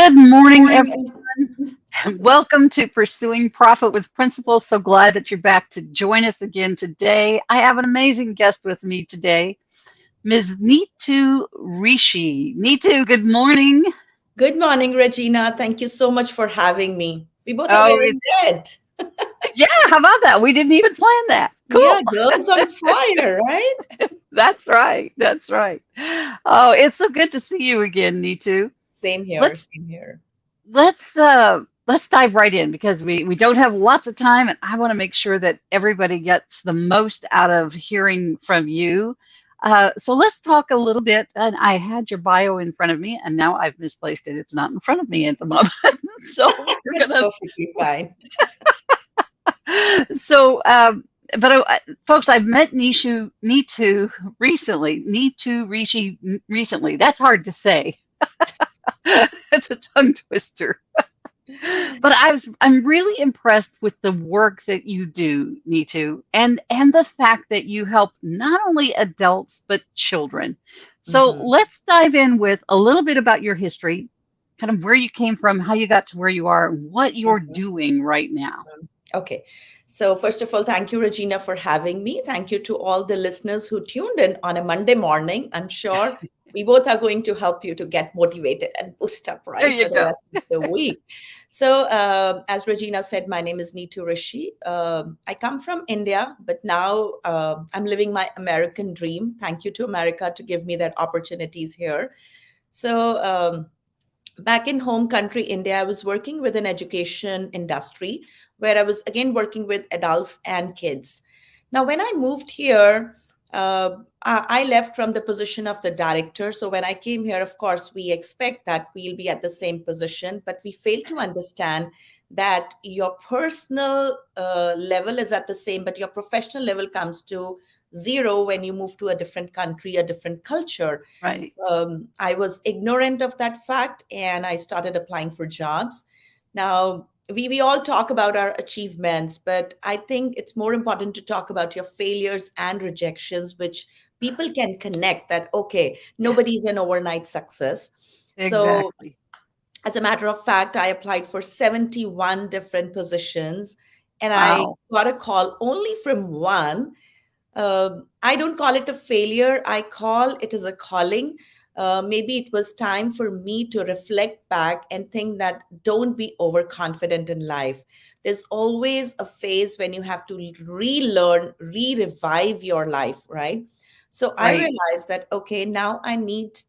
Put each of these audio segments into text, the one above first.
Good morning, Morning. everyone. Welcome to Pursuing Profit with Principles. So glad that you're back to join us again today. I have an amazing guest with me today, Ms. Neetu Rishi. Neetu, good morning. Good morning, Regina. Thank you so much for having me. We both are Oh, wearing red. yeah, how about that? We didn't even plan that. Yeah, Cool. girls on fire, right? That's right. That's right. Oh, it's so good to see you again, Neetu. Same here, Let's same here. let's dive right in because we don't have lots of time, and I want to make sure that everybody gets the most out of hearing from you. So let's talk a little bit. And I had your bio in front of me, and now I've misplaced it. It's not in front of me at the moment. So we're That's gonna. perfectly fine. So, folks, I've met Neetu recently. Neetu Rishi recently. That's hard to say. It's a tongue twister. But I'm really impressed with the work that you do, Neetu, and the fact that you help not only adults but children. So Mhm, let's dive in with a little bit about your history, kind of where you came from, how you got to where you are, and what you're mhm, doing right now. mhm. Okay. So, first of all, thank you, Regina, for having me. Thank you to all the listeners who tuned in on a Monday morning. I'm sure we both are going to help you to get motivated and boost up, There right, you for the go. rest of the week. So, as Regina said, my name is Neetu Rishi. I come from India, but now I'm living my American dream. Thank you to America to give me that opportunities here. So, back in home country India, I was working with an education industry where I was again working with adults and kids. Now when I moved here, I left from the position of the director. So when I came here, of course we expect that we'll be at the same position, but we fail to understand that your personal level is at the same, but your professional level comes to zero when you move to a different country, a different culture. Right. I was ignorant of that fact and I started applying for jobs. Now, we all talk about our achievements, but I think it's more important to talk about your failures and rejections, which people can connect that, okay, Yeah, nobody's an overnight success. So, exactly. as a matter of fact, I applied for 71 different positions and I Wow. got a call only from one. I don't call it a failure. I call it as a calling. Maybe it was time for me to reflect back and think that don't be overconfident in life. There's always a phase when you have to relearn, re-revive your life, right? So I Right. realized that, okay, now I need,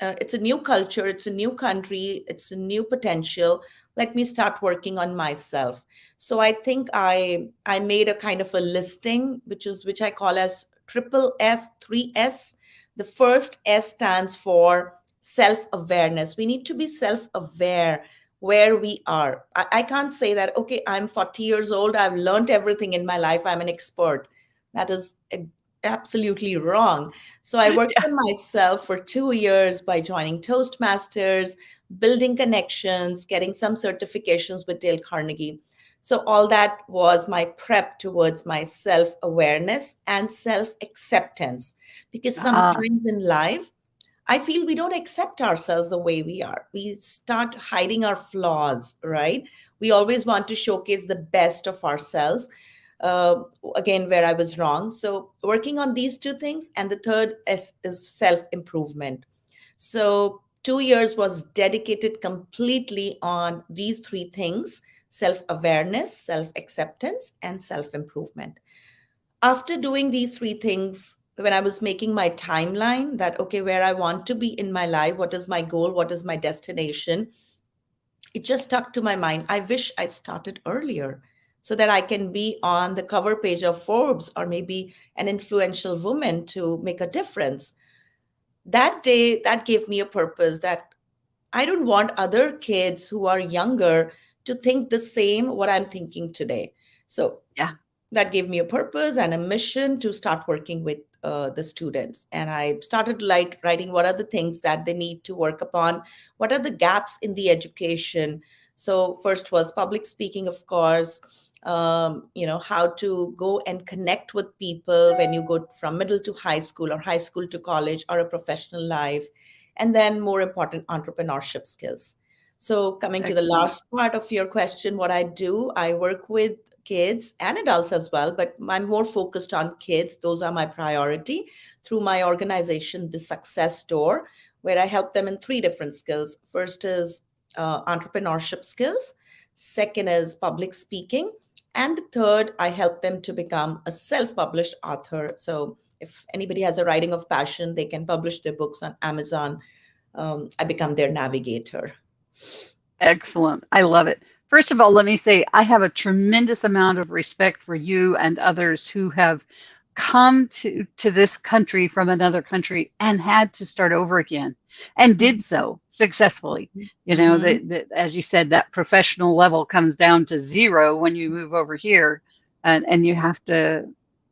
it's a new culture, it's a new country, it's a new potential. Let me start working on myself. So I think I made a kind of a listing, which I call as triple S, 3S. The first S stands for self-awareness. We need to be self-aware where we are. I can't say that, okay, I'm 40 years old, I've learned everything in my life, I'm an expert. That is absolutely wrong. So I worked Yeah. on myself for 2 years by joining Toastmasters, building connections, getting some certifications with Dale Carnegie. So, all that was my prep towards my self awareness and self acceptance. Because Ah, sometimes in life, I feel we don't accept ourselves the way we are. We start hiding our flaws, right? We always want to showcase the best of ourselves. Uh, Again, where I was wrong. So, working on these two things. And the third is self improvement. So, 2 years was dedicated completely on these three things: self awareness, self acceptance, and self improvement. After doing these three things, when I was making my timeline that, okay, where I want to be in my life, what is my goal, what is my destination, it just stuck to my mind. I wish I started earlier so that I can be on the cover page of Forbes or maybe an influential woman to make a difference. That day, that gave me a purpose that I don't want other kids who are younger to think the same what I'm thinking today. So yeah. that gave me a purpose and a mission to start working with the students. And I started writing what are the things that they need to work upon, what are the gaps in the education. So first was public speaking, of course. How to go and connect with people when you go from middle to high school or high school to college or a professional life, and then more important entrepreneurship skills. So, coming to the Excellent. last part of your question, what I do, I work with kids and adults as well, but I'm more focused on kids. Those are my priority through my organization, the Success Door, where I help them in three different skills. First is entrepreneurship skills, second is public speaking, and the third, I help them to become a self published author. So, if anybody has a writing of passion, they can publish their books on Amazon. I become their navigator. Excellent. I love it. First of all, let me say I have a tremendous amount of respect for you and others who have come to this country from another country and had to start over again and did so successfully. You know, Mhm. as you said, that professional level comes down to zero when you move over here, and you have to,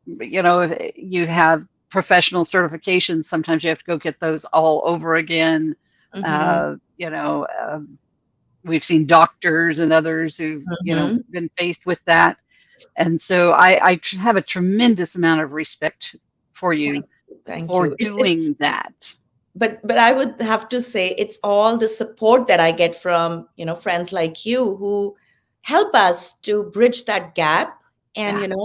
you know, if you have professional certifications, sometimes you have to go get those all over again. Mhm. You know, we've seen doctors and others who've, you know, Mhm. been faced with that. And so have a tremendous amount of respect for you Thank you. Thank for you. It's doing that. but I would have to say it's all the support that I get from, friends like you who help us to bridge that gap and, Yeah.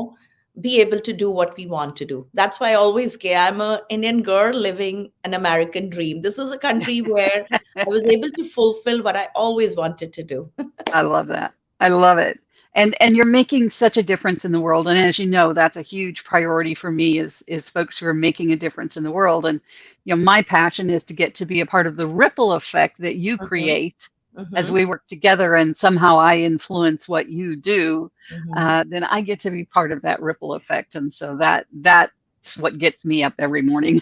be able to do what we want to do. That's why I always say I'm a Indian girl living an American dream. This is a country where I was able to fulfill what I always wanted to do. I love that. I love it. And you're making such a difference in the world. And as you know, that's a huge priority for me is folks who are making a difference in the world. And you know, my passion is to get to be a part of the ripple effect that you Mhm. create as Mhm. we work together and somehow I influence what you do, Mhm. then I get to be part of that ripple effect. And so that's what gets me up every morning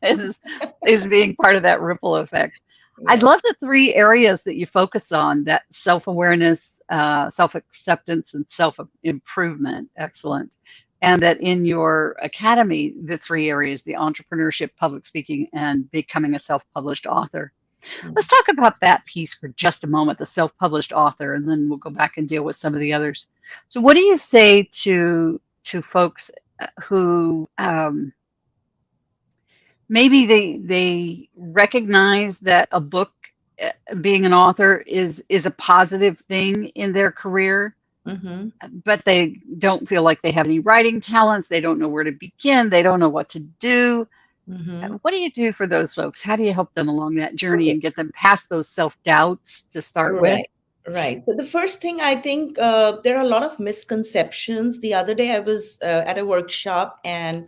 is is being part of that ripple effect. I Yes. love the three areas that you focus on, that self-awareness, self-acceptance, and self-improvement. Excellent. And that in your academy, the three areas, the entrepreneurship, public speaking, and becoming a self-published author. Let's talk about that piece for just a moment, the self-published author, and then we'll go back and deal with some of the others. So what do you say to folks who maybe they recognize that a book, being an author is a positive thing in their career, Mhm. but they don't feel like they have any writing talents, they don't know where to begin, they don't know what to do. Mhm. What do you do for those folks? How do you help them along that journey Okay. and get them past those self-doubts to start with? Right, right. So the first thing I think there are a lot of misconceptions. The other day I was at a workshop and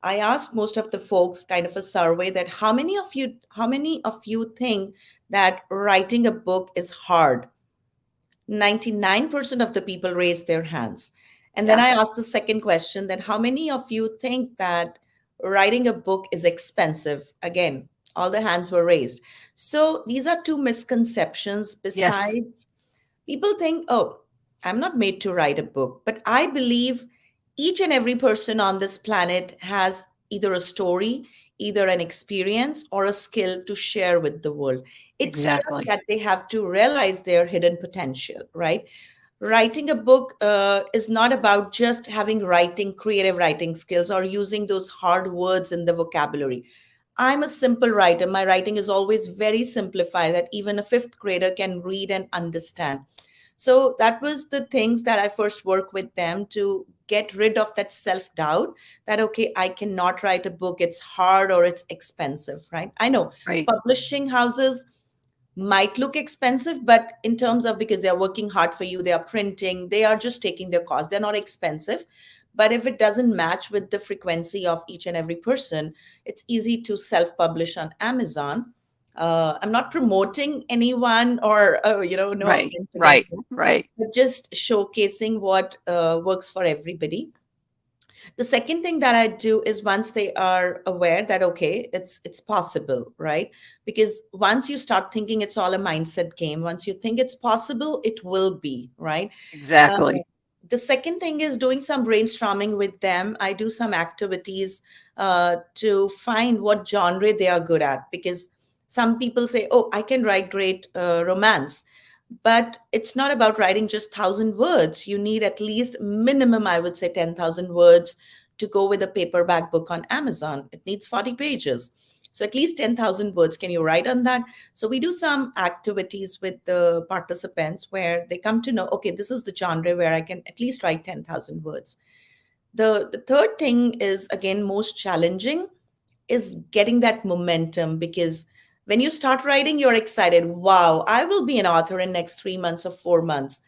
I asked most of the folks kind of a survey that how many of you think that writing a book is hard? 99% of the people raised their hands. And then Yeah, I asked the second question that how many of you think that writing a book is expensive? Again, all the hands were raised. So these are two misconceptions. yes, Besides, people think, oh, I'm not made to write a book. But I believe each and every person on this planet has either a story, either an experience, or a skill to share with the world. It's just exactly. that they have to realize their hidden potential, right? Writing a book is not about just having creative writing skills or using those hard words in the vocabulary. I'm a simple writer. My writing is always very simplified that even a fifth grader can read and understand. So that was the things that I first work with them to get rid of that self doubt that, okay, I cannot write a book. It's hard or it's expensive, right? I know Right, publishing houses might look expensive, but in terms of because they're working hard for you, they are printing, they are just taking their cost. They're not expensive. But if it doesn't match with the frequency of each and every person, it's easy to self publish on Amazon. I'm not promoting anyone or, no right, offense right, against that, right. but just showcasing what works for everybody. The second thing that I do is once they are aware that okay, it's possible, right? Because once you start thinking it's all a mindset game, once you think it's possible, it will be, right? uh, Exactly. the second thing is doing some brainstorming with them. I do some activities to find what genre they are good at, because some people say, oh, I can write great romance, but it's not about writing just 1,000 words. You need at least minimum, I would say, 10,000 words to go with a paperback book on Amazon. It needs 40 pages. So at least 10,000 words. Can you write on that? So we do some activities with the participants where they come to know, okay, this is the genre where I can at least write 10,000 words. The third thing is, again, most challenging, is getting that momentum, because when you start writing, you're excited. Wow, I will be an author in next 3 months or 4 months.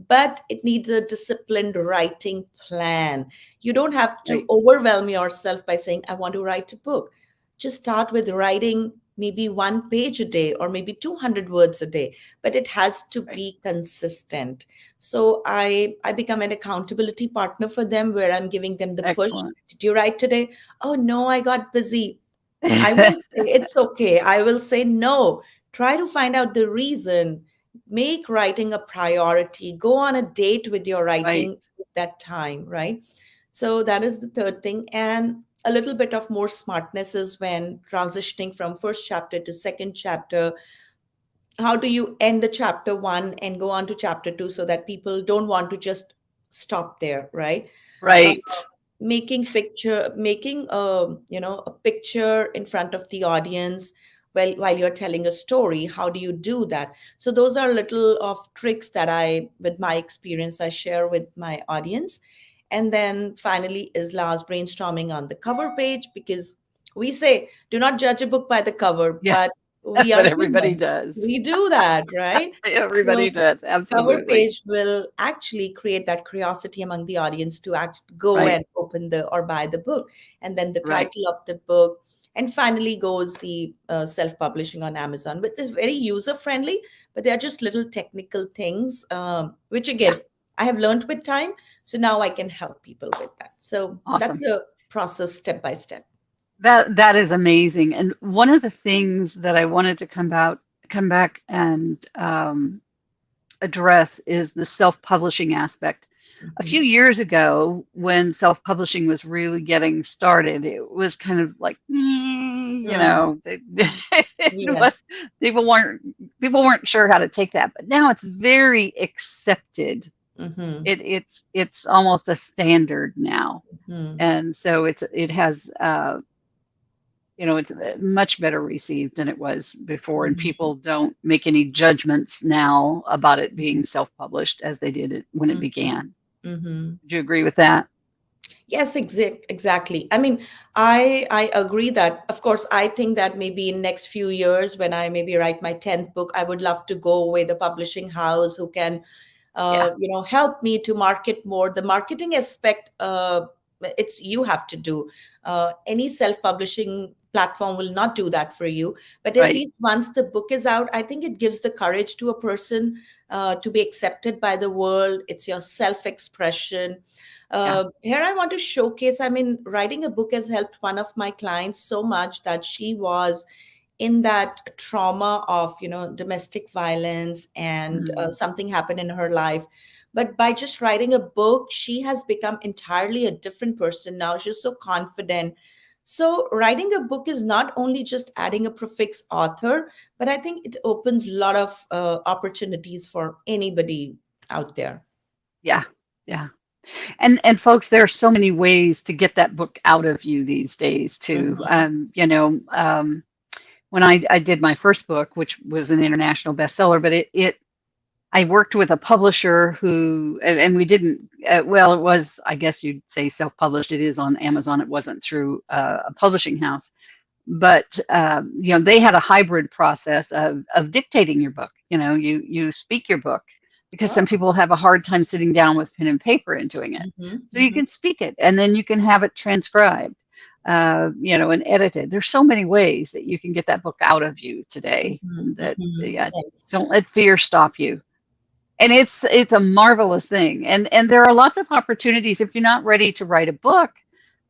But it needs a disciplined writing plan. You don't have to Right. overwhelm yourself by saying, I want to write a book. Just start with writing maybe 1 page a day or maybe 200 words a day, but it has to Right. be consistent. So I become an accountability partner for them, where I'm giving them the push. Excellent. Did you write today? Oh no, I got busy. I won't say it's okay. I will say no. Try to find out the reason. Make writing a priority. Go on a date with your Right. writing at that time, right? So that is the third thing. And a little bit of more smartness is when transitioning from first chapter to second chapter. How do you end the chapter one and go on to chapter two so that people don't want to just stop there, right? Uh, Right. making a picture in front of the audience while you're telling a story. How do you do that? So those are little of tricks that I, with my experience, I share with my audience. And then finally is last, brainstorming on the cover page, because we say do not judge a book by the cover, Yeah. but we are But everybody humans. does. We do that, right? So Everybody does. cover Absolutely. page will actually create that curiosity among the audience to go Right. and open the or buy the book. And then the Right. title of the book. And finally goes the self-publishing on Amazon, which is very user-friendly, but they are just little technical things, which Yeah. again, I have learned with time. So now I can help people with that. So that's Awesome. a process step by step. That is amazing. And one of the things that I wanted to come back and address is the self-publishing aspect. A few Mhm. years ago, when self-publishing was really getting started, it was kind of like, Mm, it yes. was people weren't sure how to take that. But now it's very accepted. Hmm. It's almost a standard now, Hmm. and so it has it's much better received than it was before, and Hmm. people don't make any judgments now about it being self-published as they did it when it began. Hmm. Would you agree with that? Yes, exactly. I mean, I agree that, of course, I think that maybe in next few years, when I maybe write my 10th book, I would love to go with a publishing house who can, Yeah, help me to market more. The marketing aspect, it's you have to do. Any self-publishing platform will not do that for you. But at right. least once the book is out, I think it gives the courage to a person to be accepted by the world. It's your self-expression. Yeah. Here I want to showcase, I mean, writing a book has helped one of my clients so much that she was in that trauma of, domestic violence, and Mm. something happened in her life. But by just writing a book, she has become entirely a different person now. She's so confident. So writing a book is not only just adding a prefix author, but I think it opens a lot of opportunities for anybody out there. Yeah. Yeah. And folks, there are so many ways to get that book out of you these days too. Mhm. When I did my first book, which was an international bestseller, but it I worked with a publisher who, and we didn't, well, it was, I guess you'd say self-published. It is on Amazon. It wasn't through a publishing house, but they had a hybrid process of dictating your book. You speak your book, because some Oh. people have a hard time sitting down with pen and paper and doing it. Mhm, So you mhm, can speak it, and then you can have it transcribed, and edited. There's so many ways that you can get that book out of you today. mhm, That mhm. yeah, Yes. don't let fear stop you. And it's a marvelous thing, and there are lots of opportunities. If you're not ready to write a book,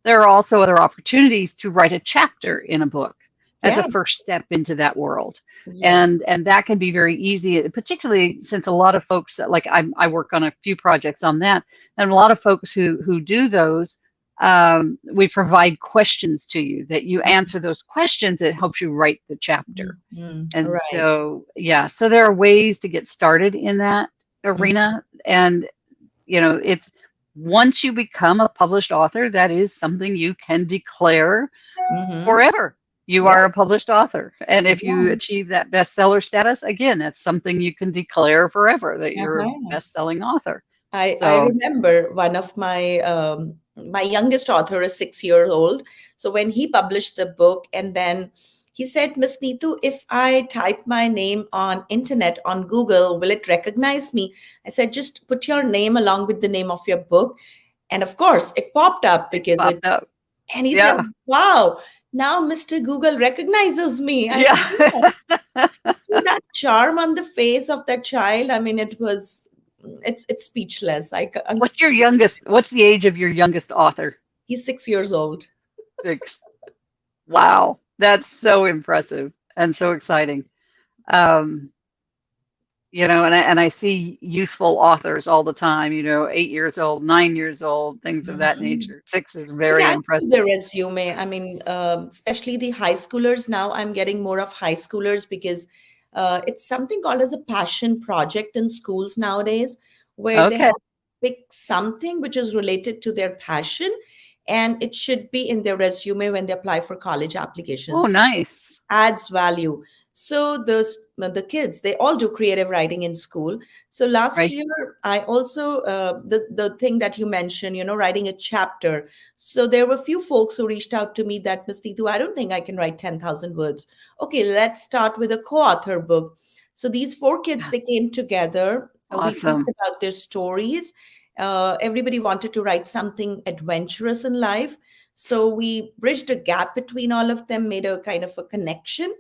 there are also other opportunities to write a chapter in a book as a Yeah. first step into that world. Yes. And that can be very easy, particularly since a lot of folks, like I work on a few projects on that, and a lot of folks who do those, we provide questions to you that you answer those questions. It helps you write the chapter. Mhm. And Right. so, yeah, so there are ways to get started in that arena. And, it's once you become a published author, that is something you can declare Mm-hmm. forever. You are a Yes. published author. And if you Yeah. achieve that bestseller status, again, it's something you can declare forever that you're a Uh-huh. best-selling author. I So, remember one of my youngest author is 6 years old. So when he published the book, and then he said, Miss Neetu, if I type my name on internet on Google, will it recognize me? I said, just put your name along with the name of your book. And of course, it popped up it because it, popped up. and he said, Yeah. wow, now Mr. Google recognizes me. I said, Yeah. yeah. See that charm on the face of that child. I mean, it was, it's speechless. What's the age of your youngest author? He's 6 years old. 6. Wow. That's so impressive and so exciting. Um, and I see youthful authors all the time, 8 years old, 9 years old, things of that Mhm. nature. 6 is It very adds to the impressive. resume. I mean, especially the high schoolers. Now I'm getting more of high schoolers because it's something called as a passion project in schools nowadays, where they Okay. have to pick something which is related to their passion, and it should be in their resume when they apply for college applications. Oh, nice. Adds value. So the kids, they all do creative writing in school. So last Right. year I also the thing that you mentioned, writing a chapter. So there were a few folks who reached out to me that, Miss Neetu, I don't think I can write 10,000 words. Okay, let's start with a co-author book. So these four kids, they came together. We talked Awesome. about their stories. Everybody wanted to write something adventurous in life. So we bridged a gap between all of them, made a kind of a connection.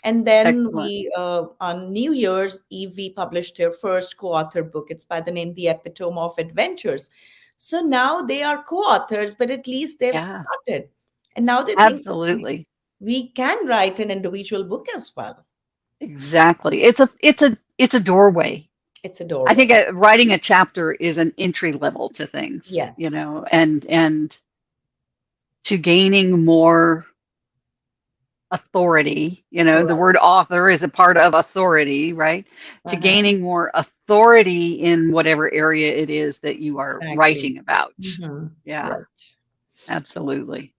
And then Excellent. on New Year's Eve, we published their first co-author book. It's by the name The Epitome of Adventures. So now they are co-authors, but at least they've Yeah, started. And now they think absolutely. we can write an individual book as well. Exactly. It's a doorway. It's a I think doorway. writing a chapter is an entry level to things, Yes. and to gaining more authority, the Correct. word author is a part of authority, right? To Uh-huh. gaining more authority in whatever area it is that you are Exactly. writing about. Hmm. Yeah, Right. absolutely.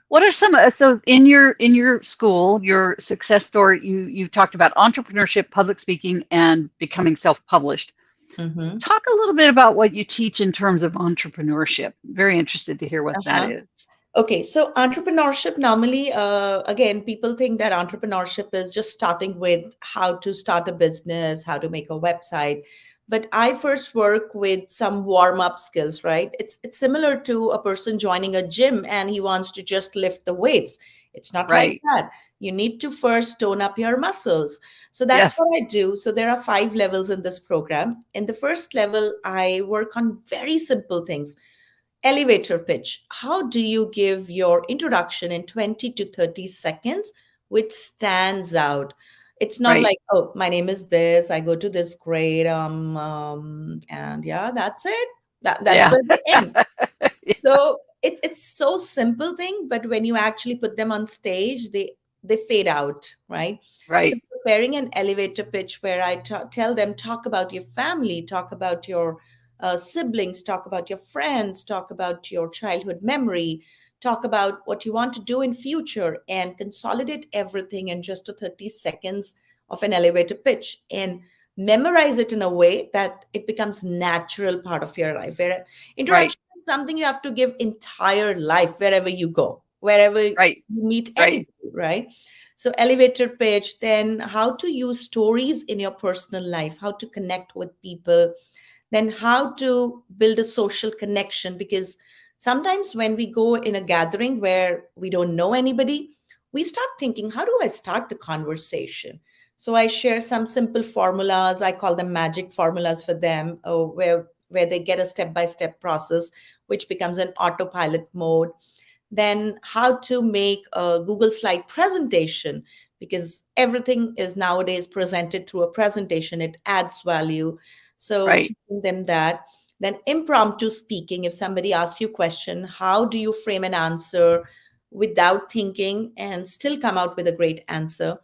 What are so in your school, your success story, you've talked about entrepreneurship, public speaking, and becoming self-published. Mm-hmm. Talk a little bit about what you teach in terms of entrepreneurship. Very interested to hear what that Uh-huh. is. Okay, so entrepreneurship normally, again, people think that entrepreneurship is just starting with how to start a business, how to make a website. But I first work with some warm-up skills, right? It's similar to a person joining a gym and he wants to just lift the weights. It's not like Right. that. You need to first tone up your muscles. So that's Yes. what I do. So there are 5 levels in this program. In the first level, I work on very simple things. Elevator pitch. How do you give your introduction in 20 to 30 seconds, which stands out? It's not Right. like, oh, my name is this, I go to this grade, and yeah, that's it. That's Yeah. where they end. So it's so simple thing, but when you actually put them on stage, they fade out, right? So Right. preparing an elevator pitch where I tell them, talk about your family, talk about your siblings, talk about your friends, talk about your childhood memory, talk about what you want to do in future, and consolidate everything in just a 30 seconds of an elevator pitch, and memorize it in a way that it becomes natural part of your life, where Right. introduction is something you have to give entire life wherever you go, wherever you Right. meet Right. anybody, right? So elevator pitch, then how to use stories in your personal life, how to connect with people, then how to build a social connection. Because sometimes when we go in a gathering where we don't know anybody, we start thinking, how do I start the conversation? So I share some simple formulas. I call them magic formulas for them, where they get a step by step process, which becomes an autopilot mode. Then how to make a Google slide presentation, because everything is nowadays presented through a presentation. It adds value. So Right. teaching them that. Then impromptu speaking. If somebody asks you a question, how do you frame an answer without thinking and still come out with a great answer?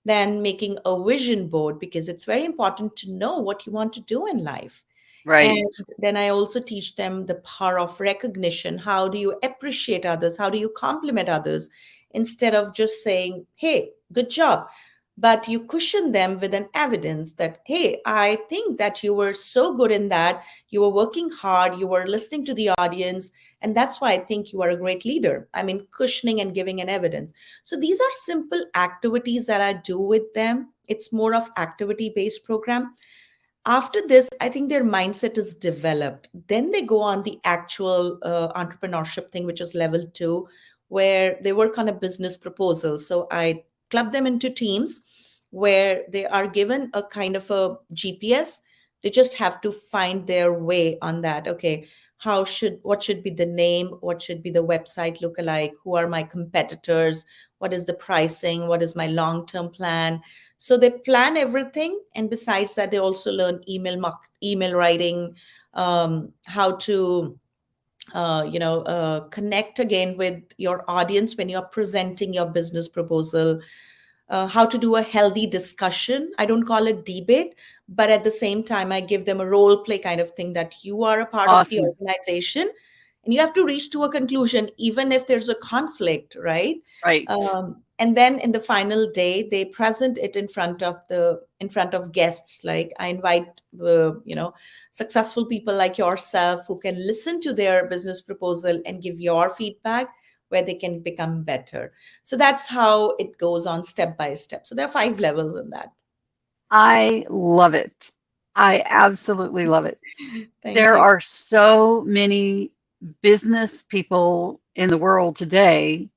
Then making a vision board, because it's very important to know what you want to do in life. And Right. then I also teach them the power of recognition. How do you appreciate others? How do you compliment others? instead of just saying, hey, good job. But you cushion them with an evidence that, hey, I think that you were so good in that. You were working hard, you were listening to the audience. And that's why I think you are a great leader. I mean, cushioning and giving an evidence. So these are simple activities that I do with them. It's more of activity based program. After this, I think their mindset is developed. Then they go on the actual entrepreneurship thing, which is level 2, where they work on a business proposal. So I club them into teams where they are given a kind of a GPS. They just have to find their way on that. Okay, what should be the name? What should be the website look alike? Who are my competitors? What is the pricing? What is my long-term plan? So they plan everything, and besides that, they also learn email writing, how to connect again with your audience when you're presenting your business proposal, how to do a healthy discussion. I don't call it debate, but at the same time, I give them a role play kind of thing, that you are a part of the Awesome. organization and you have to reach to a conclusion, even if there's a conflict, right? Right. And then in the final day, they present it in front of guests. Like I invite, successful people like yourself who can listen to their business proposal and give your feedback where they can become better. So that's how it goes on step by step. So there are 5 levels in that. I love it. I absolutely love it. Thank There you. are so many business people in the world today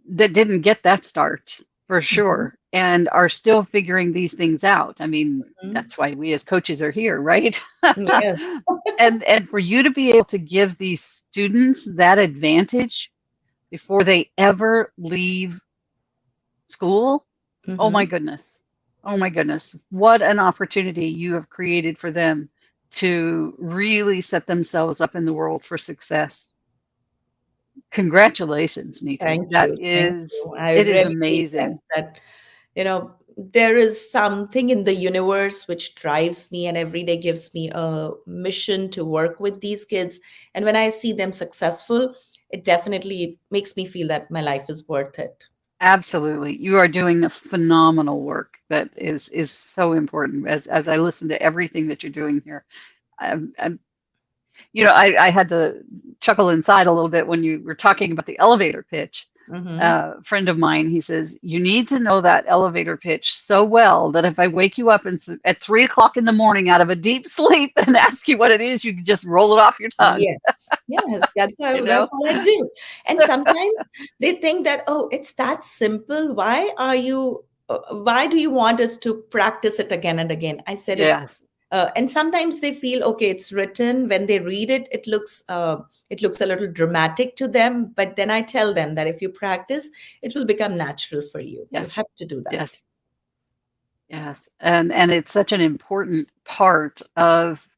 that didn't get that start for Mhm, sure and are still figuring these things out. I mean, mhm. that's why we as coaches are here, right? Yes. And for you to be able to give these students that advantage before they ever leave school, oh my Mhm. goodness. Oh my goodness. What an opportunity you have created for them to really set themselves up in the world for success. Congratulations, Neeta. Thank you. Thank you. I It is really feel blessed amazing. that, there is something in the universe which drives me and every day gives me a mission to work with these kids. And when I see them successful, it definitely makes me feel that my life is worth it. Absolutely. You are doing a phenomenal work that is so important as I listen to everything that you're doing here. I'm I had to chuckle inside a little bit when you were talking about the elevator pitch. Mm-hmm. Friend of mine, he says, you need to know that elevator pitch so well that if I wake you up at 3 o'clock in the morning out of a deep sleep and ask you what it is, you can just roll it off your tongue, Yes, yes, you that's know? what I do. And sometimes they think that, oh, it's that simple. Why do you want us to practice it again and again? I said it, Yes, and sometimes they feel, okay, it's written. When they read it, it looks a little dramatic to them. But then I tell them that if you practice, it will become natural for you. You yes, have to do that. yes, yes. And it's such an important part of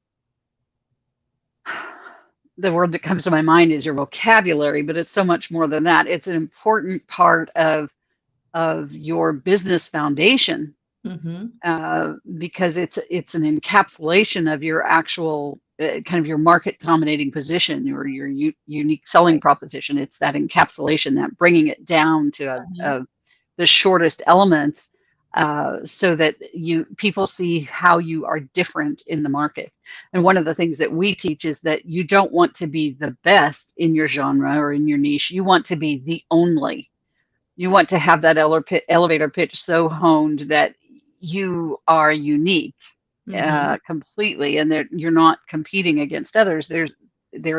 the word that comes to my mind is your vocabulary, but it's so much more than that. It's an important part of your business foundation Mm-hmm. because it's an encapsulation of your actual kind of your market dominating position or your unique selling Right. proposition. It's that encapsulation, that bringing it down to Uh-huh. the shortest elements so that people see how you are different in the market. And one of the things that we teach is that you don't want to be the best in your genre or in your niche. You want to be the only. You want to have that elevator pitch so honed that you are unique Mm-hmm. completely, and that you're not competing against others. There's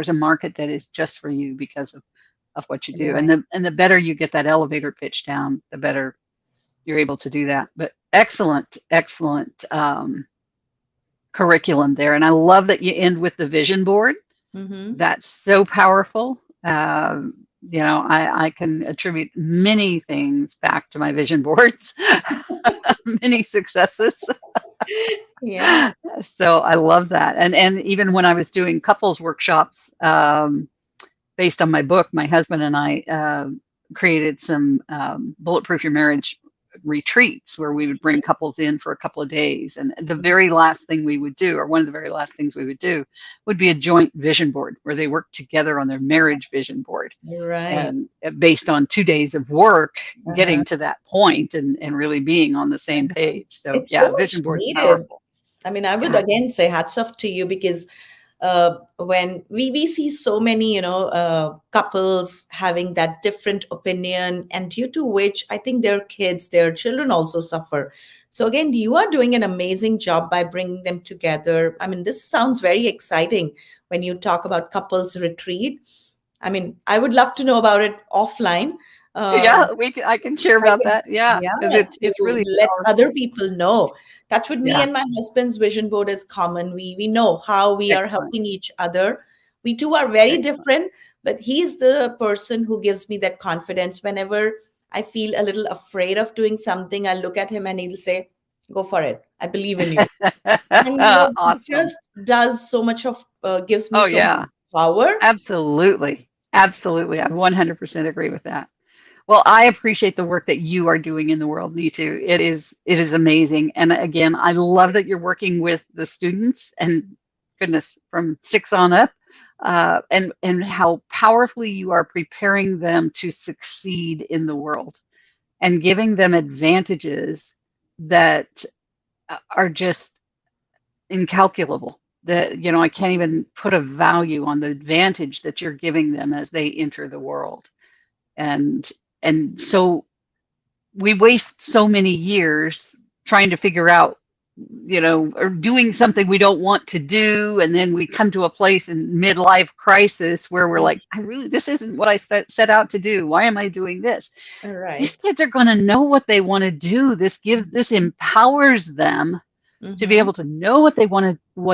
a market that is just for you because of what you do, Right. and the better you get that elevator pitch down, the better you're able to do that. But excellent, excellent curriculum there, and I love that you end with the vision board. Mm-hmm. That's so powerful. I can attribute many things back to my vision boards, many successes. Yeah. So I love that. And even when I was doing couples workshops based on my book, my husband and I created some bulletproof your marriage retreats where we would bring couples in for a couple of days. And the very last thing we would do, or one of the very last things we would do, would be a joint vision board where they work together on their marriage vision board. Right. And based on 2 days of work, Uh-huh. getting to that point and really being on the same page. So It's so yeah, much vision board's needed. powerful. I mean, I would Yeah, again say hats off to you because when we see so many, couples having that different opinion, and due to which I think their kids, their children also suffer. So again, you are doing an amazing job by bringing them together. I mean, this sounds very exciting when you talk about couples retreat. I mean, I would love to know about it offline. yeah, Um, I can share I about would, that. Yeah, yeah, because to it's really let other powerful. people know. That's what me Yeah, and my husband's vision board is common. We know how we are excellent, helping each other. We two are very excellent. different, but he's the person who gives me that confidence. Whenever I feel a little afraid of doing something, I look at him and he'll say, "Go for it. I believe in you." And it Awesome. just does so much of gives me Oh so much yeah, power. absolutely, absolutely. I 100% agree with that. Well, I appreciate the work that you are doing in the world, Neetu. It is amazing. And again, I love that you're working with the students and goodness, from 6 on up, and how powerfully you are preparing them to succeed in the world and giving them advantages that are just incalculable. That, I can't even put a value on the advantage that you're giving them as they enter the world. And so we waste so many years trying to figure out, or doing something we don't want to do, and then we come to a place in midlife crisis where we're like, this isn't what I set out to do. Why am I doing this? These Right. kids are going to know what they want to do. This empowers them to be Mm-hmm. able to know what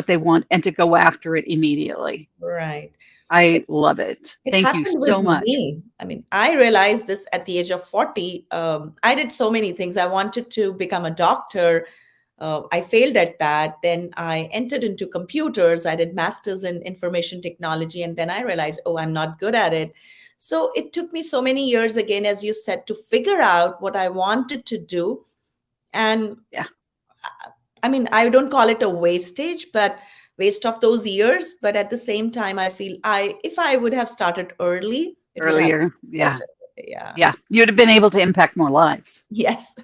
they want and to go after it immediately. Right. I love it. It Thank you happened with so much. me. I mean, I realized this at the age of 40. I did so many things. I wanted to become a doctor. I failed at that. Then I entered into computers. I did masters in information technology. And then I realized, oh, I'm not good at it. So it took me so many years, again, as you said, to figure out what I wanted to do. And Yeah, I mean, I don't call it a wastage, but waste of those years. But at the same time, I feel if I would have started early, it would have earlier. been Yeah, better. Yeah. yeah. You'd have been able to impact more lives. Yes.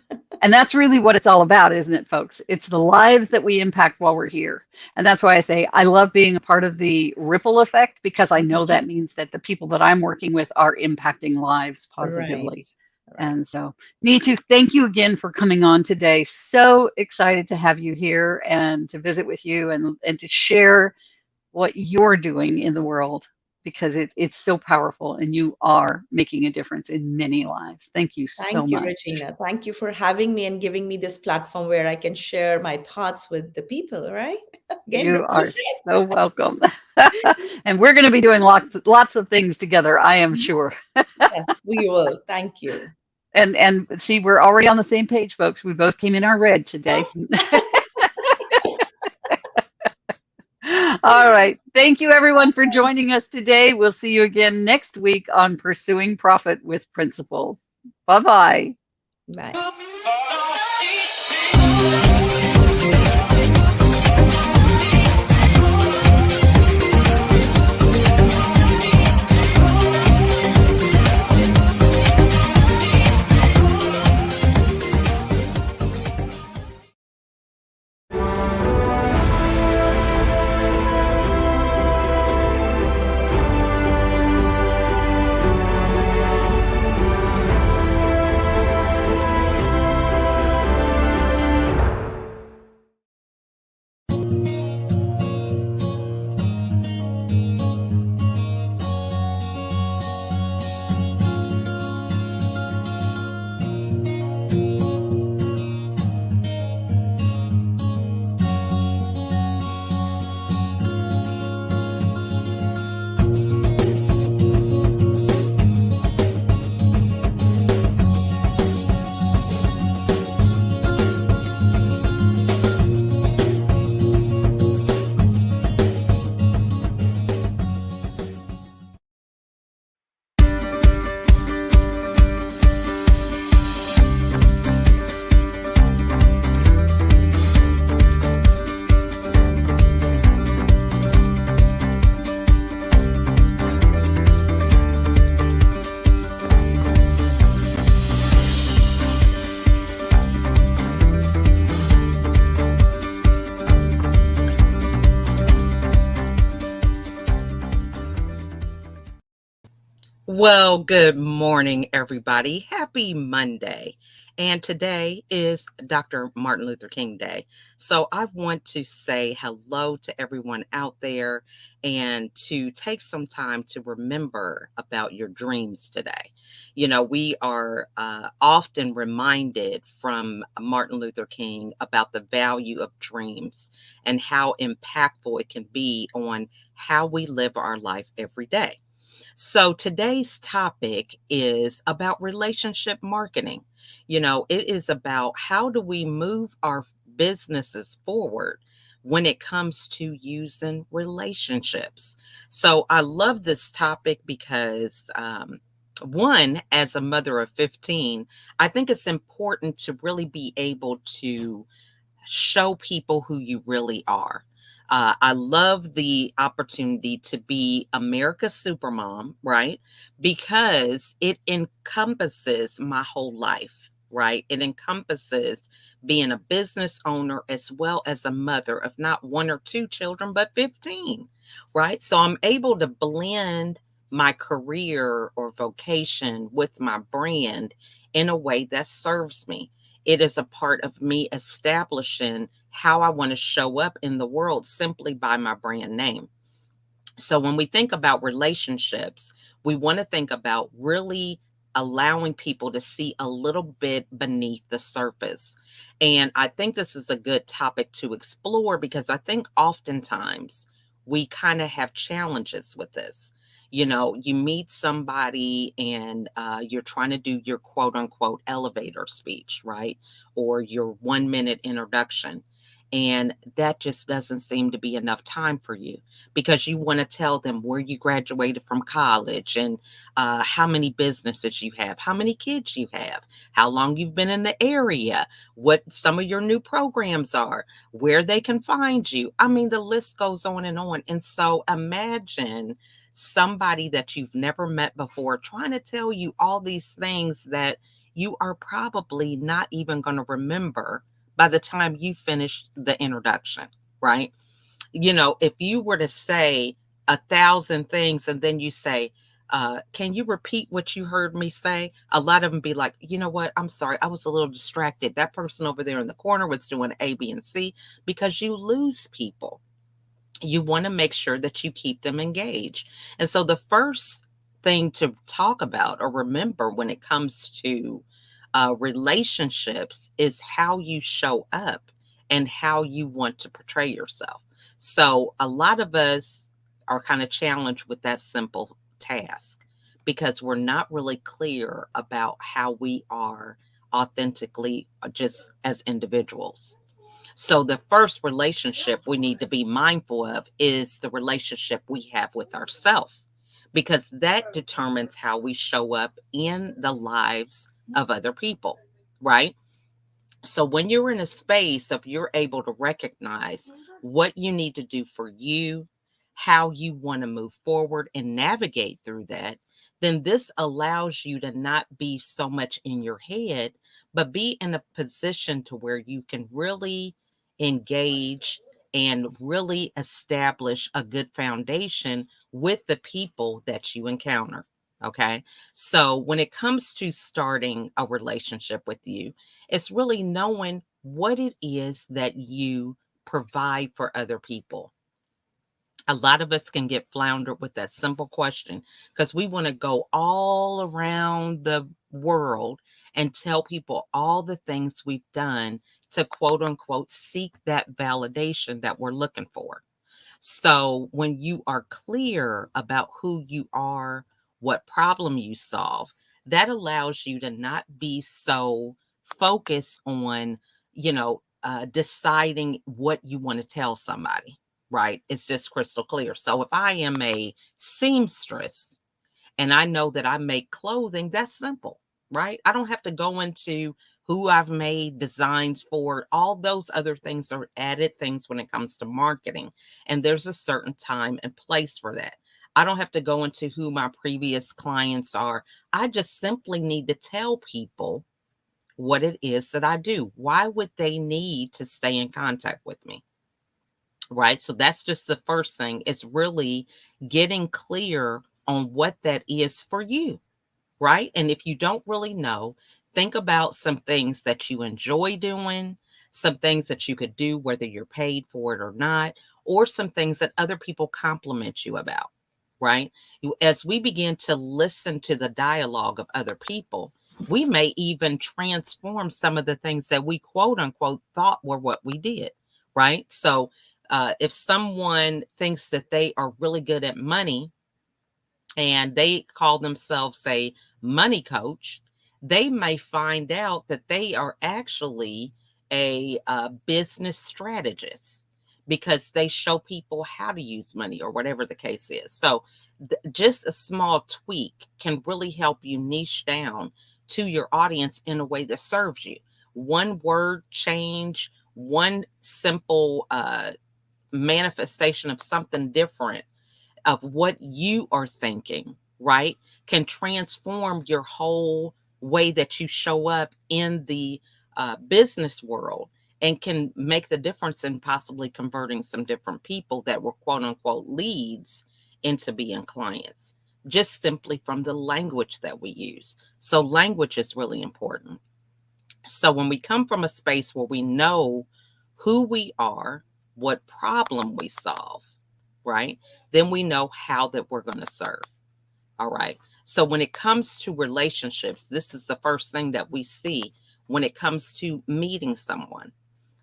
And that's really what it's all about, isn't it, folks? It's the lives that we impact while we're here. And that's why I say I love being a part of the ripple effect, because I know that means that the people that I'm working with are impacting lives Right. positively. Right. And so, Neetu, thank you again for coming on today. So excited to have you here and to visit with you and to share what you're doing in the world, because it's so powerful and you are making a difference in many lives. Thank you so Thank you, much. Regina. Thank you for having me and giving me this platform where I can share my thoughts with the people, right? Again, You ripple are effect. so welcome. And we're going to be doing lots of things together, I am sure. Yes, we will. Thank you. And see, we're already on the same page, folks. We both came in our red today. Yes. All right. Thank you, everyone, for joining us today. We'll see you again next week on Pursuing Profit with Principles. Bye-bye. Bye. Well, good morning, everybody. Happy Monday. And today is Dr. Martin Luther King Day. So I want to say hello to everyone out there and to take some time to remember about your dreams today. We are often reminded from Martin Luther King about the value of dreams and how impactful it can be on how we live our life every day. So today's topic is about relationship marketing. It is about how do we move our businesses forward when it comes to using relationships. So I love this topic because, one, as a mother of 15, I think it's important to really be able to show people who you really are. I love the opportunity to be America's Supermom, right? Because it encompasses my whole life, right? It encompasses being a business owner as well as a mother of not one or two children, but 15, right? So I'm able to blend my career or vocation with my brand in a way that serves me. It is a part of me establishing how I want to show up in the world simply by my brand name. So when we think about relationships, we want to think about really allowing people to see a little bit beneath the surface. And I think this is a good topic to explore because I think oftentimes we kind of have challenges with this. You meet somebody and you're trying to do your quote unquote elevator speech, right? Or your 1 minute introduction. And that just doesn't seem to be enough time for you because you want to tell them where you graduated from college and how many businesses you have, how many kids you have, how long you've been in the area, what some of your new programs are, where they can find you. I mean, the list goes on and on. And so imagine somebody that you've never met before trying to tell you all these things that you are probably not even going to remember by the time you finish the introduction, right? If you were to say 1,000 things and then you say, can you repeat what you heard me say? A lot of them be like, you know what? I'm sorry. I was a little distracted. That person over there in the corner was doing A, B, and C because you lose people. You want to make sure that you keep them engaged. And so the first thing to talk about or remember when it comes to relationships is how you show up and how you want to portray yourself. So a lot of us are kind of challenged with that simple task because we're not really clear about how we are authentically just as individuals. So, the first relationship we need to be mindful of is the relationship we have with ourselves, because that determines how we show up in the lives of other people, right? So when you're in a space of you're able to recognize what you need to do for you, how you want to move forward and navigate through that, then this allows you to not be so much in your head, but be in a position to where you can really engage and really establish a good foundation with the people that you encounter. Okay. So when it comes to starting a relationship with you, it's really knowing what it is that you provide for other people. A lot of us can get floundered with that simple question because we want to go all around the world and tell people all the things we've done to quote unquote seek that validation that we're looking for. So when you are clear about who you are, what problem you solve, that allows you to not be so focused on, deciding what you want to tell somebody, right? It's just crystal clear. So if I am a seamstress, and I know that I make clothing, that's simple, right? I don't have to go into who I've made designs for. All those other things are added things when it comes to marketing. And there's a certain time and place for that. I don't have to go into who my previous clients are. I just simply need to tell people what it is that I do. Why would they need to stay in contact with me? Right. So that's just the first thing. It's really getting clear on what that is for you, right? And if you don't really know, think about some things that you enjoy doing, some things that you could do, whether you're paid for it or not, or some things that other people compliment you about, right? As we begin to listen to the dialogue of other people, we may even transform some of the things that we quote unquote thought were what we did, right? So, if someone thinks that they are really good at money, and they call themselves a money coach, they may find out that they are actually a, business strategist because they show people how to use money or whatever the case is. So, just a small tweak can really help you niche down to your audience in a way that serves you. One word change, one simple manifestation of something different of what you are thinking, right, can transform your whole way that you show up in the business world and can make the difference in possibly converting some different people that were quote unquote leads into being clients, just simply from the language that we use. So, language is really important. So, when we come from a space where we know who we are, what problem we solve, right? Then we know how that we're going to serve. All right. So when it comes to relationships, this is the first thing that we see when it comes to meeting someone.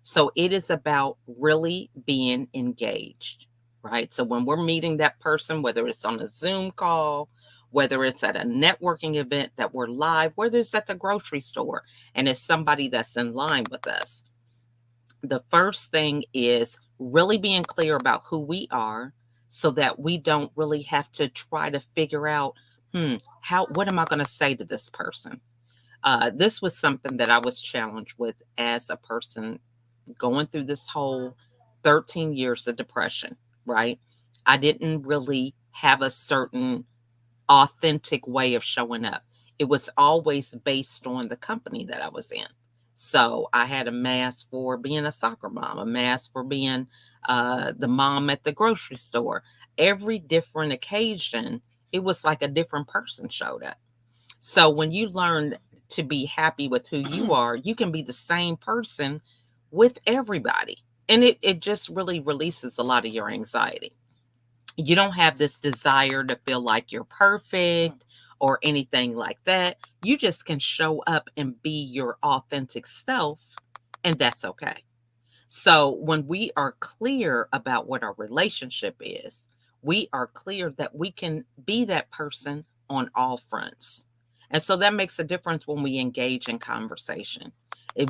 So it is about really being engaged, right? So when we're meeting that person, whether it's on a Zoom call, whether it's at a networking event that we're live, whether it's at the grocery store and it's somebody that's in line with us, the first thing is really being clear about who we are so that we don't really have to try to figure out, what am I going to say to this person? This was something that I was challenged with as a person going through this whole 13 years of depression, right? I didn't really have a certain authentic way of showing up. It was always based on the company that I was in. So I had a mask for being a soccer mom, a mask for being the mom at the grocery store. Every different occasion, it was like a different person showed up. So when you learn to be happy with who you are, you can be the same person with everybody. And it just really releases a lot of your anxiety. You don't have this desire to feel like you're perfect or anything like that. You just can show up and be your authentic self, and that's okay. So, when we are clear about what our relationship is, we are clear that we can be that person on all fronts. And so that makes a difference when we engage in conversation.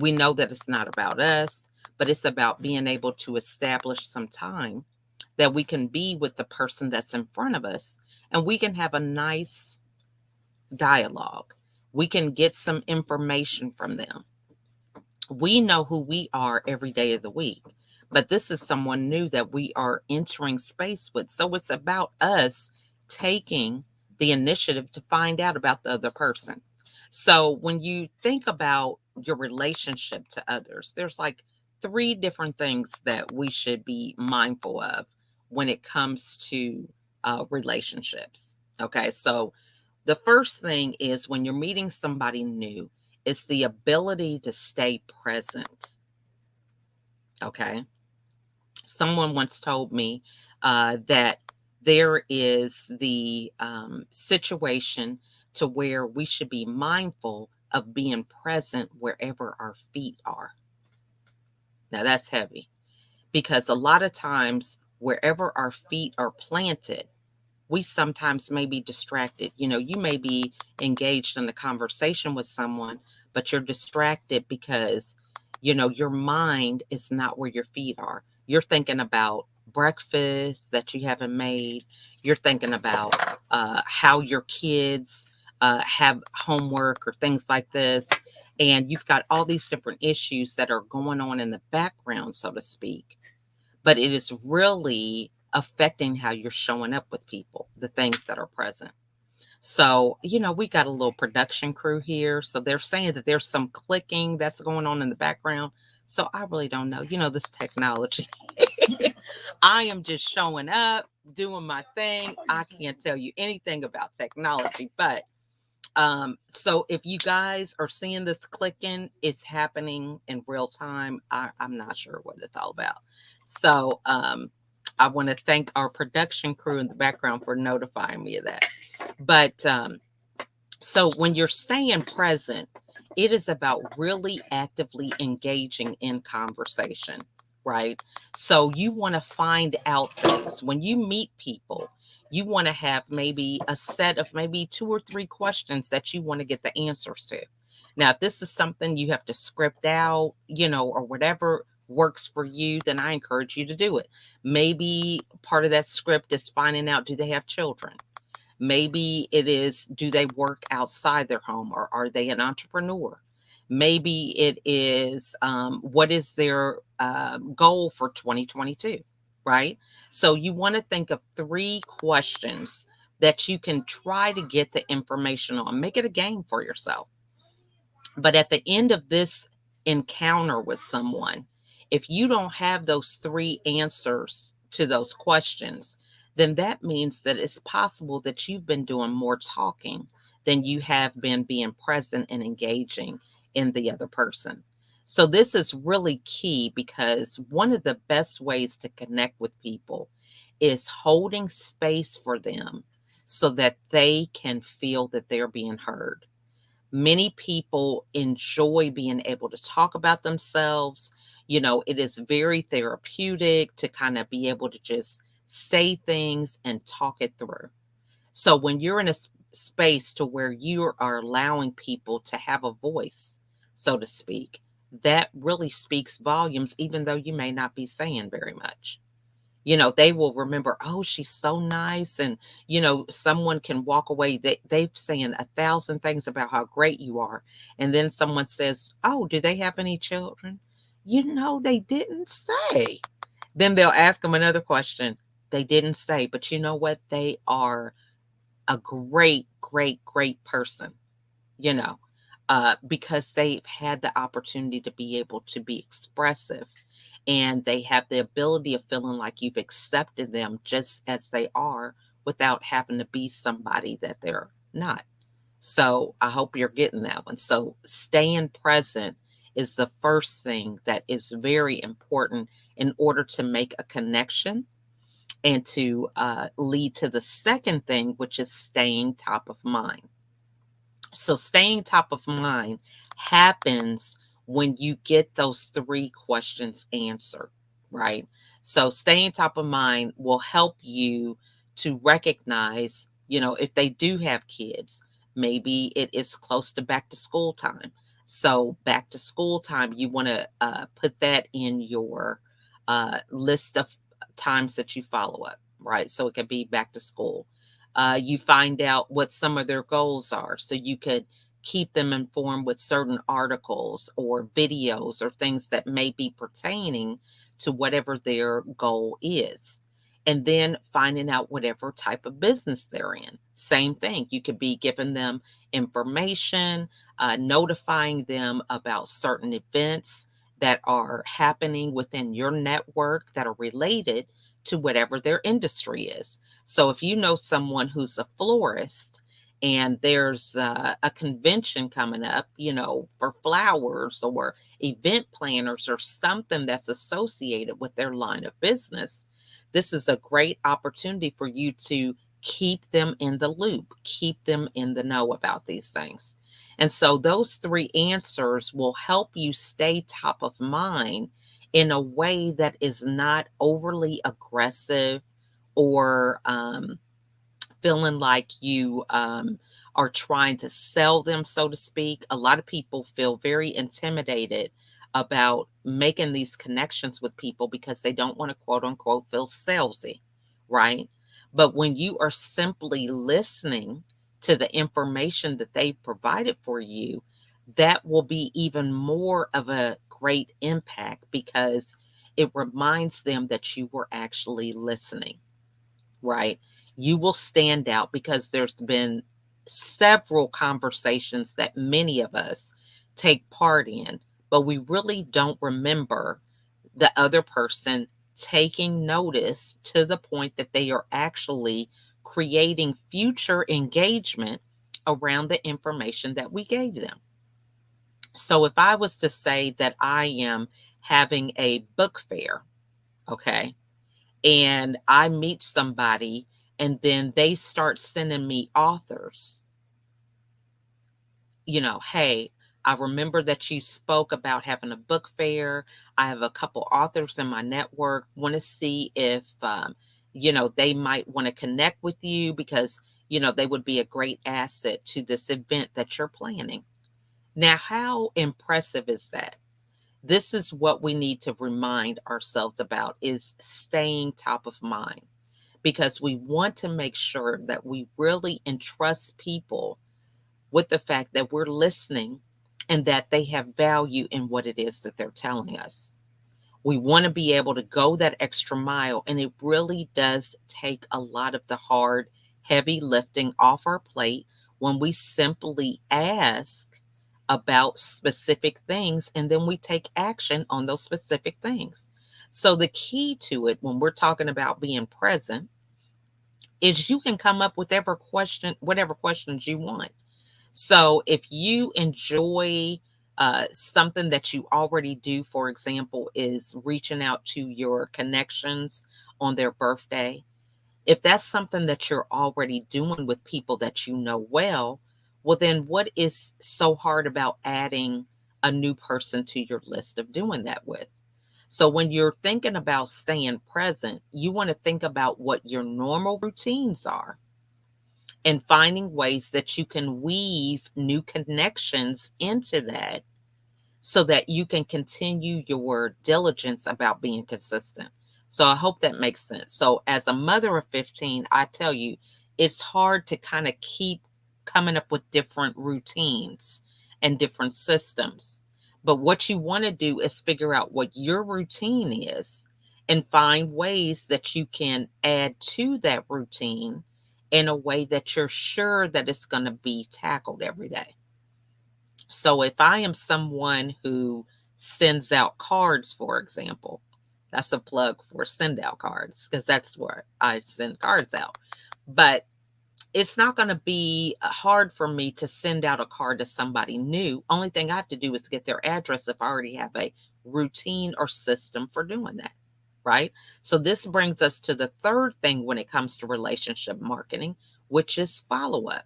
We know that it's not about us, but it's about being able to establish some time that we can be with the person that's in front of us and we can have a nice dialogue. We can get some information from them. We know who we are every day of the week, but this is someone new that we are entering space with. So it's about us taking the initiative to find out about the other person. So when you think about your relationship to others, there's like three different things that we should be mindful of when it comes to relationships. Okay, so the first thing is when you're meeting somebody new, is the ability to stay present. Okay. Someone once told me that there is the situation to where we should be mindful of being present wherever our feet are. Now that's heavy because a lot of times, wherever our feet are planted, we sometimes may be distracted. You know, you may be engaged in a conversation with someone, but you're distracted because, your mind is not where your feet are. You're thinking about breakfast that you haven't made. You're thinking about how your kids have homework or things like this. And you've got all these different issues that are going on in the background, so to speak, but it is really affecting how you're showing up with people, the things that are present. So, we got a little production crew here. So they're saying that there's some clicking that's going on in the background. So I really don't know. This technology. I am just showing up, doing my thing. I can't tell you anything about technology, but so if you guys are seeing this clicking, it's happening in real time. I'm not sure what it's all about. So I want to thank our production crew in the background for notifying me of that. But so when you're staying present, it is about really actively engaging in conversation, right? So you want to find out things. When you meet people, you want to have maybe a set of maybe 2 or 3 questions that you want to get the answers to. Now, if this is something you have to script out, or whatever works for you, then I encourage you to do it. Maybe part of that script is finding out, do they have children? Maybe it is, do they work outside their home, or are they an entrepreneur? Maybe it is, what is their goal for 2022, right? So you want to think of 3 questions that you can try to get the information on. Make it a game for yourself. But at the end of this encounter with someone, if you don't have those 3 answers to those questions, then that means that it's possible that you've been doing more talking than you have been being present and engaging in the other person. So, this is really key because one of the best ways to connect with people is holding space for them so that they can feel that they're being heard. Many people enjoy being able to talk about themselves. It is very therapeutic to kind of be able to just say things and talk it through. So when you're in a space to where you are allowing people to have a voice, so to speak, that really speaks volumes, even though you may not be saying very much. They will remember, oh, she's so nice. And, someone can walk away, they've saying 1,000 things about how great you are. And then someone says, oh, do they have any children? They didn't say. Then they'll ask them another question. They didn't say, but you know what? They are a great, great, great person, you know, because they've had the opportunity to be able to be expressive, and they have the ability of feeling like you've accepted them just as they are without having to be somebody that they're not. So I hope you're getting that one. So staying present is the first thing that is very important in order to make a connection and to lead to the second thing, which is staying top of mind. So staying top of mind happens when you get those 3 questions answered, right? So staying top of mind will help you to recognize, if they do have kids, maybe it is close to back to school time. So back to school time, you want to put that in your list of times that you follow up, right? So it could be back to school. You find out what some of their goals are, so you could keep them informed with certain articles or videos or things that may be pertaining to whatever their goal is. And then finding out whatever type of business they're in. Same thing. You could be giving them information, notifying them about certain events that are happening within your network that are related to whatever their industry is. So if you know someone who's a florist and there's a convention coming up, for flowers or event planners or something that's associated with their line of business, this is a great opportunity for you to keep them in the loop, keep them in the know about these things. And so those 3 answers will help you stay top of mind in a way that is not overly aggressive or feeling like you are trying to sell them, so to speak. A lot of people feel very intimidated about making these connections with people because they don't want to, quote unquote, feel salesy, right? But when you are simply listening to the information that they've provided for you, that will be even more of a great impact because it reminds them that you were actually listening, right? You will stand out because there's been several conversations that many of us take part in, but we really don't remember the other person taking notice to the point that they are actually creating future engagement around the information that we gave them. So if I was to say that I am having a book fair, okay, and I meet somebody and then they start sending me authors, hey, I remember that you spoke about having a book fair. I have a couple authors in my network. Want to see if, they might want to connect with you because, they would be a great asset to this event that you're planning. Now, how impressive is that? This is what we need to remind ourselves about is staying top of mind because we want to make sure that we really entrust people with the fact that we're listening and that they have value in what it is that they're telling us. We want to be able to go that extra mile, and it really does take a lot of the hard, heavy lifting off our plate when we simply ask about specific things and then we take action on those specific things. So, the key to it when we're talking about being present is you can come up with whatever questions you want. So if you enjoy something that you already do, for example, is reaching out to your connections on their birthday, if that's something that you're already doing with people that you know well, then what is so hard about adding a new person to your list of doing that with? So when you're thinking about staying present, you want to think about what your normal routines are and finding ways that you can weave new connections into that so that you can continue your diligence about being consistent. So I hope that makes sense. So as a mother of 15, I tell you, it's hard to kind of keep coming up with different routines and different systems. But what you want to do is figure out what your routine is and find ways that you can add to that routine in a way that you're sure that it's going to be tackled every day. So if I am someone who sends out cards, for example, that's a plug for send out cards because that's where I send cards out. But it's not going to be hard for me to send out a card to somebody new. Only thing I have to do is get their address if I already have a routine or system for doing that. Right. So this brings us to the third thing when it comes to relationship marketing, which is follow up.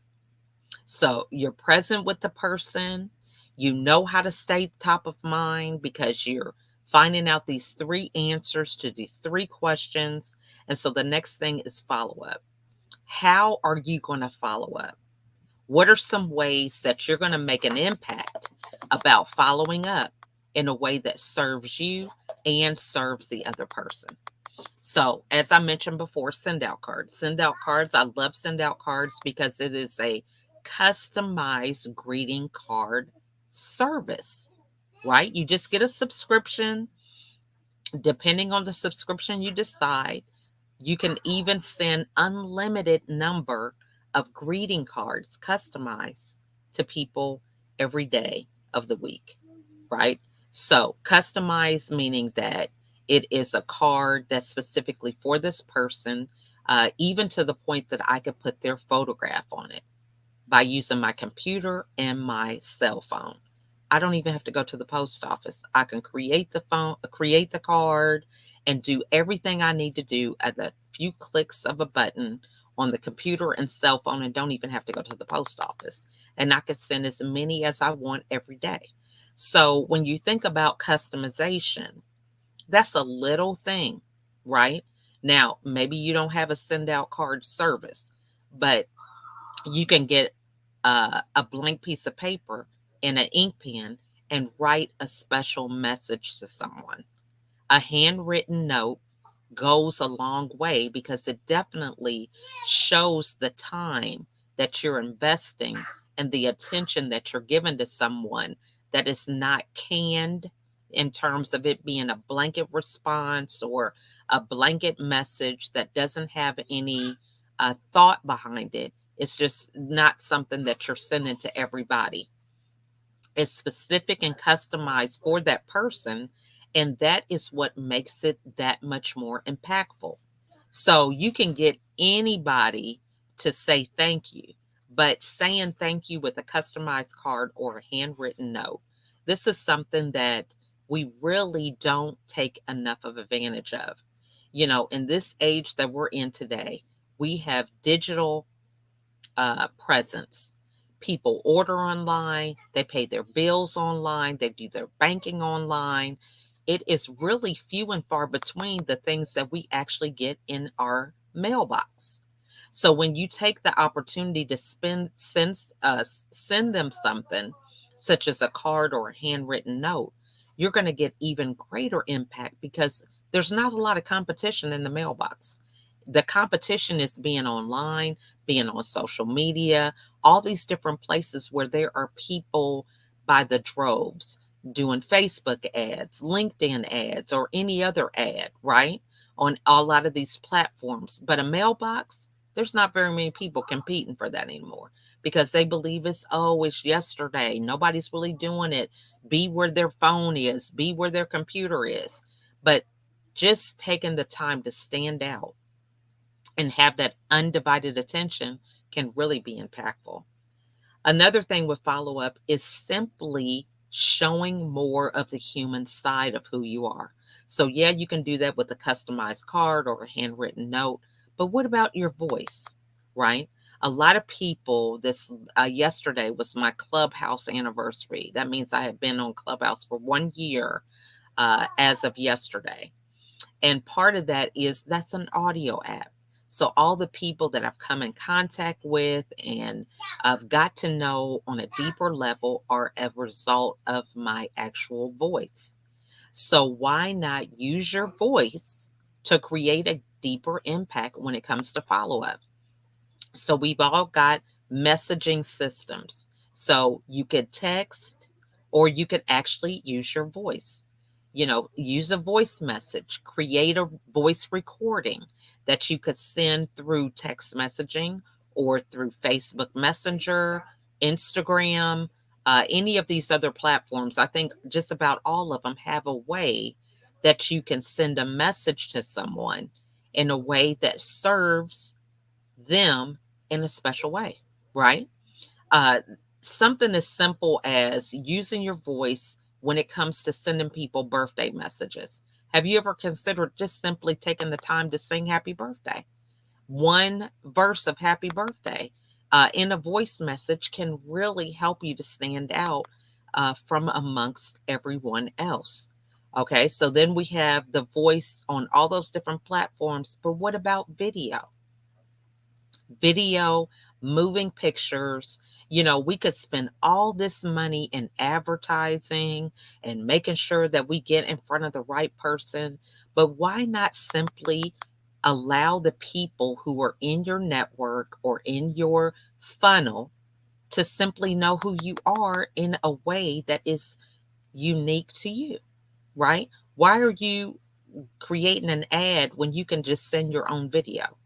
So you're present with the person. You know how to stay top of mind because you're finding out these three answers to these three questions. And so the next thing is follow up. How are you going to follow up? What are some ways that you're going to make an impact about following up in a way that serves you and serves the other person? So, as I mentioned before, send out cards. Send out cards. I love send out cards because it is a customized greeting card service, right? You just get a subscription. Depending on the subscription you decide, you can even send unlimited number of greeting cards customized to people every day of the week, right? So, customized meaning that it is a card that's specifically for this person, even to the point that I could put their photograph on it by using my computer and my cell phone. I don't even have to go to the post office. I can create the card and do everything I need to do at the few clicks of a button on the computer and cell phone and don't even have to go to the post office. And I can send as many as I want every day. So when you think about customization, that's a little thing, right? Now, maybe you don't have a send out card service, but you can get a blank piece of paper and an ink pen and write a special message to someone. A handwritten note goes a long way because it definitely shows the time that you're investing and the attention that you're giving to someone that is not canned in terms of it being a blanket response or a blanket message that doesn't have any thought behind it. It's just not something that you're sending to everybody. It's specific and customized for that person. And that is what makes it that much more impactful. So you can get anybody to say thank you, but saying thank you with a customized card or a handwritten note, this is something that we really don't take enough of advantage of. In this age that we're in today, we have digital presence. People order online, they pay their bills online, they do their banking online. It is really few and far between the things that we actually get in our mailbox. So when you take the opportunity to send them something, such as a card or a handwritten note, you're going to get even greater impact because there's not a lot of competition in the mailbox. The competition is being online, being on social media, all these different places where there are people by the droves doing Facebook ads, LinkedIn ads, or any other ad, right? On a lot of these platforms. But a mailbox, there's not very many people competing for that anymore because they believe it's yesterday. Nobody's really doing it. Be where their phone is, be where their computer is. But just taking the time to stand out and have that undivided attention can really be impactful. Another thing with follow up is simply showing more of the human side of who you are. So, yeah, you can do that with a customized card or a handwritten note, but what about your voice, right? A lot of people, this yesterday was my Clubhouse anniversary. That means I have been on Clubhouse for 1 year as of yesterday. And part of that is that's an audio app. So all the people that I've come in contact with and I've got to know on a deeper level are a result of my actual voice. So why not use your voice to create a deeper impact when it comes to follow up? So we've all got messaging systems. So you could text or you could actually use your voice. Use a voice message, create a voice recording that you could send through text messaging or through Facebook Messenger, Instagram, any of these other platforms. I think just about all of them have a way that you can send a message to someone in a way that serves them in a special way, right? Uh, Something as simple as using your voice when it comes to sending people birthday messages. Have you ever considered just simply taking the time to sing happy birthday? One verse of happy birthday in a voice message can really help you to stand out from amongst everyone else. Okay, so then we have the voice on all those different platforms, but what about video? Video, moving pictures. We could spend all this money in advertising and making sure that we get in front of the right person. But why not simply allow the people who are in your network or in your funnel to simply know who you are in a way that is unique to you, right? Why are you creating an ad when you can just send your own video,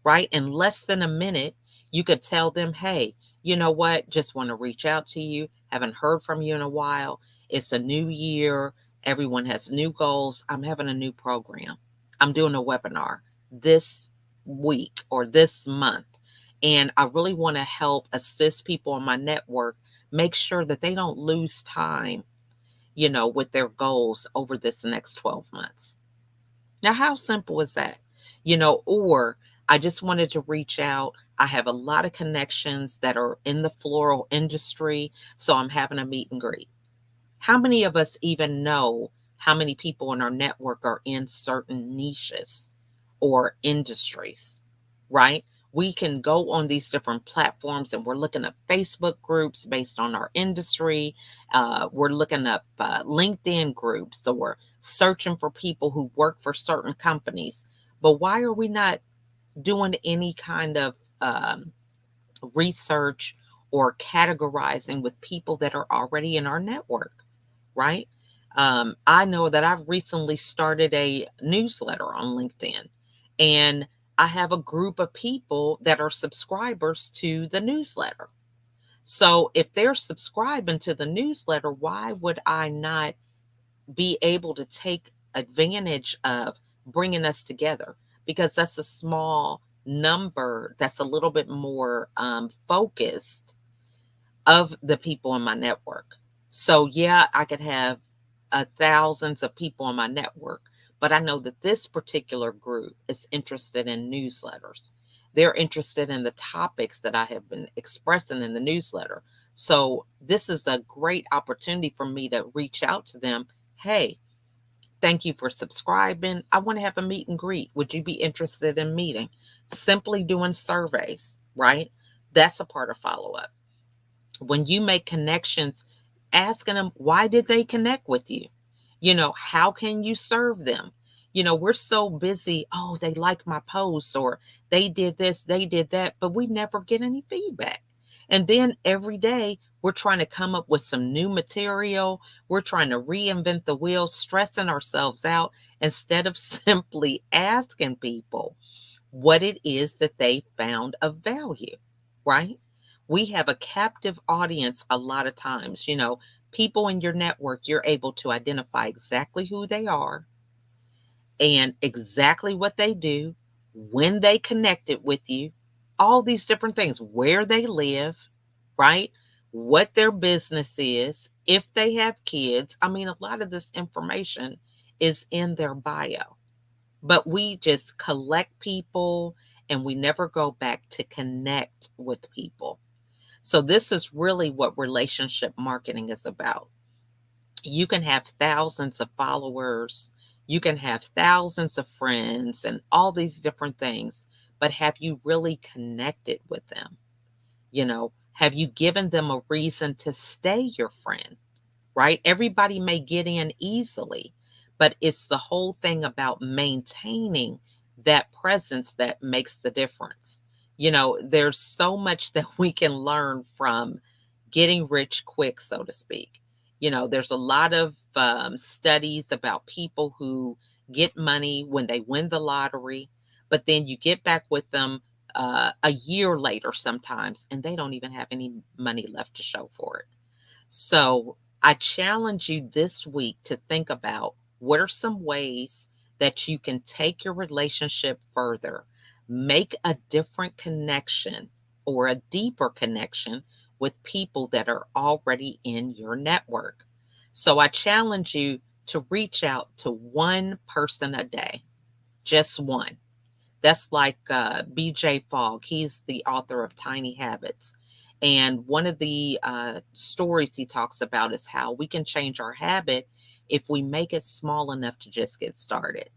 right? In less than a minute, you could tell them, hey, you know what? Just want to reach out to you. Haven't heard from you in a while. It's a new year. Everyone has new goals. I'm having a new program. I'm doing a webinar this week or this month. And I really want to help assist people in my network, make sure that they don't lose time, with their goals over this next 12 months. Now, how simple is that? Or I just wanted to reach out. I have a lot of connections that are in the floral industry, so I'm having a meet and greet. How many of us even know how many people in our network are in certain niches or industries, right? We can go on these different platforms and we're looking at Facebook groups based on our industry. We're looking up LinkedIn groups, so we're searching for people who work for certain companies. But why are we not doing any kind of research or categorizing with people that are already in our network, right? I know that I've recently started a newsletter on LinkedIn, and I have a group of people that are subscribers to the newsletter. So if they're subscribing to the newsletter, why would I not be able to take advantage of bringing us together, because that's a small number that's a little bit more focused of the people in my network. So yeah, I could have thousands of people in my network, but I know that this particular group is interested in newsletters. They're interested in the topics that I have been expressing in the newsletter. So this is a great opportunity for me to reach out to them. Hey, thank you for subscribing. I want to have a meet and greet. Would you be interested in meeting? Simply doing surveys, right? That's a part of follow up. When you make connections, asking them, why did they connect with you? How can you serve them? We're so busy. Oh, they like my posts, or they did this, they did that, but we never get any feedback. And then every day we're trying to come up with some new material. We're trying to reinvent the wheel, stressing ourselves out instead of simply asking people what it is that they found of value, right? We have a captive audience a lot of times. People in your network, you're able to identify exactly who they are and exactly what they do, when they connected with you, all these different things, where they live, right? What their business is, if they have kids. I mean, a lot of this information is in their bio, but we just collect people and we never go back to connect with people. So, this is really what relationship marketing is about. You can have thousands of followers, you can have thousands of friends, and all these different things, but have you really connected with them? Have you given them a reason to stay your friend? Right? Everybody may get in easily, but it's the whole thing about maintaining that presence that makes the difference. There's so much that we can learn from getting rich quick, so to speak. There's a lot of studies about people who get money when they win the lottery, but then you get back with them a year later sometimes, and they don't even have any money left to show for it. So I challenge you this week to think about what are some ways that you can take your relationship further, make a different connection or a deeper connection with people that are already in your network. So I challenge you to reach out to one person a day, just one. That's like BJ Fogg. He's the author of Tiny Habits. And one of the stories he talks about is how we can change our habit if we make it small enough to just get started.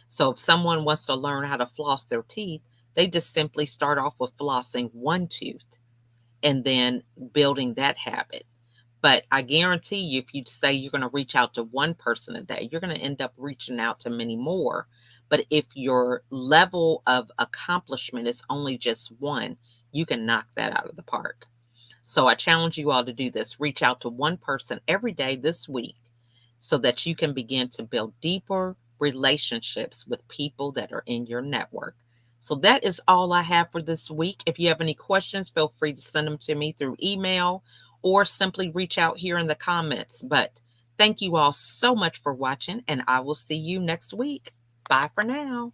So if someone wants to learn how to floss their teeth, they just simply start off with flossing one tooth and then building that habit. But I guarantee you, if you say you're going to reach out to one person a day, you're going to end up reaching out to many more. But if your level of accomplishment is only just one, you can knock that out of the park. So I challenge you all to do this. Reach out to one person every day this week so that you can begin to build deeper relationships with people that are in your network. So that is all I have for this week. If you have any questions, feel free to send them to me through email or simply reach out here in the comments. But thank you all so much for watching, and I will see you next week. Bye for now.